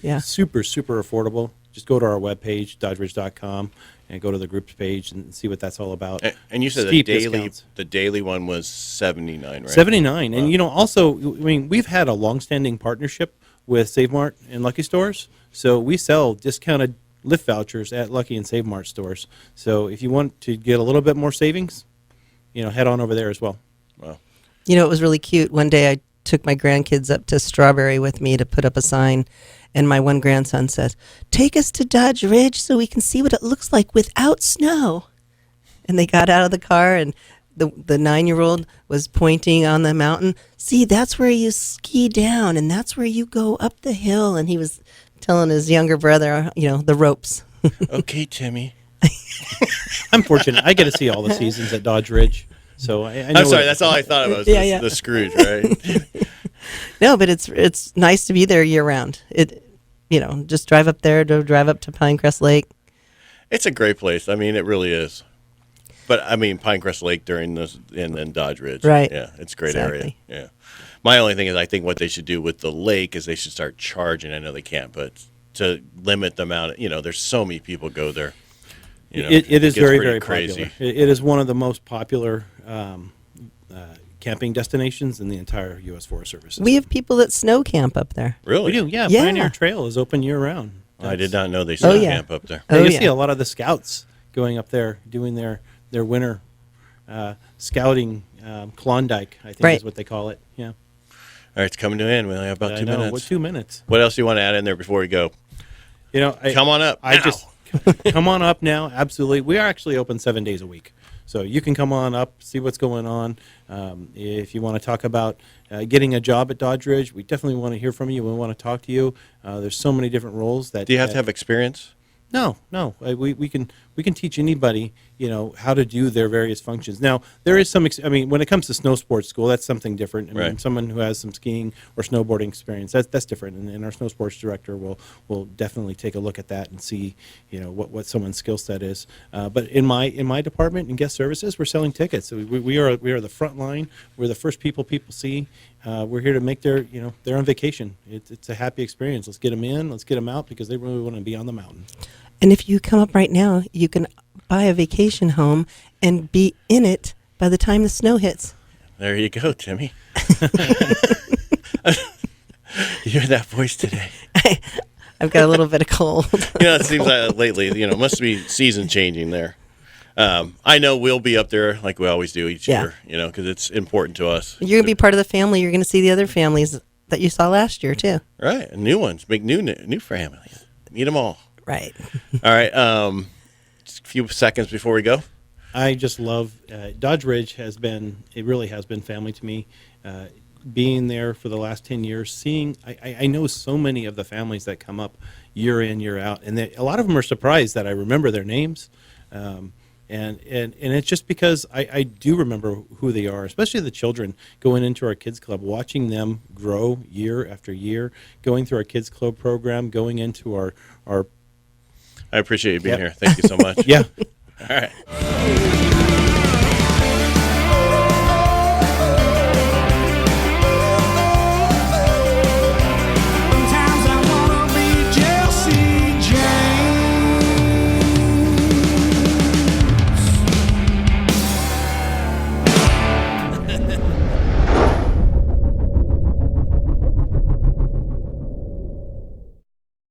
It's super affordable. Just go to our webpage, dodgeridge.com, and go to the groups page and see what that's all about. And you said the daily one was $79, right? $79. Wow. And, also, we've had a long-standing partnership with Save Mart and Lucky Stores. So we sell discounted Lyft vouchers at Lucky and Save Mart stores. So if you want to get a little bit more savings, head on over there as well. Wow. It was really cute. One day I took my grandkids up to Strawberry with me to put up a sign, and my one grandson says, "Take us to Dodge Ridge so we can see what it looks like without snow." And they got out of the car, and the 9-year-old was pointing on the mountain. "See, that's where you ski down, and that's where you go up the hill." And he was telling his younger brother, the ropes. Okay, Timmy. I'm fortunate. I get to see all the seasons at Dodge Ridge. So I know I'm sorry, that's all I thought about was the Scrooge, right? No, but it's nice to be there year round. Just drive up there, drive up to Pinecrest Lake. It's a great place. I mean, it really is. But Pinecrest Lake during this, and then Dodge Ridge. Right. Yeah, it's a great area. Yeah. My only thing is, I think what they should do with the lake is they should start charging. I know they can't, but to limit the amount. There's so many people go there. It is very, very crazy. Popular. It is one of the most popular camping destinations in the entire U.S. Forest Service. We have people that snow camp up there. Really? We do, yeah. Yeah. Pioneer Trail is open year-round. I did not know they snow camp up there. You see a lot of the scouts going up there doing their winter scouting, Klondike, I think is what they call it. Yeah. All right, it's coming to an end. We only have about 2 minutes. What 2 minutes? What else do you want to add in there before we go? Come on up. Come on up now. Absolutely. We are actually open 7 days a week. So you can come on up, see what's going on. If you want to talk about getting a job at Dodge Ridge, we definitely want to hear from you. We want to talk to you. There's so many different roles that. Do you have to have experience? No. We can teach anybody, how to do their various functions. Now, there is some, when it comes to snow sports school, that's something different. Right. Someone who has some skiing or snowboarding experience, that's different. And our snow sports director will definitely take a look at that and see, what someone's skill set is. But in my department, in guest services, we're selling tickets. So we are the front line. We're the first people see. We're here to make they're on vacation. It's a happy experience. Let's get them in. Let's get them out because they really want to be on the mountain. And if you come up right now, you can buy a vacation home and be in it by the time the snow hits. There you go, Timmy. You hear that voice today? I've got a little bit of cold. It seems like lately, it must be season changing there. I know we'll be up there like we always do each year, because it's important to us. You're going to be part of the family. You're going to see the other families that you saw last year, too. Right. New ones. Big new families. Meet them all. Right. All right. Just a few seconds before we go. I just love Dodge Ridge really has been family to me. Being there for the last 10 years, seeing, I know so many of the families that come up year in, year out, and a lot of them are surprised that I remember their names. And it's just because I do remember who they are, especially the children going into our kids club, watching them grow year after year, going through our kids club program, going into our I appreciate you being here. Thank you so much. Yeah. All right.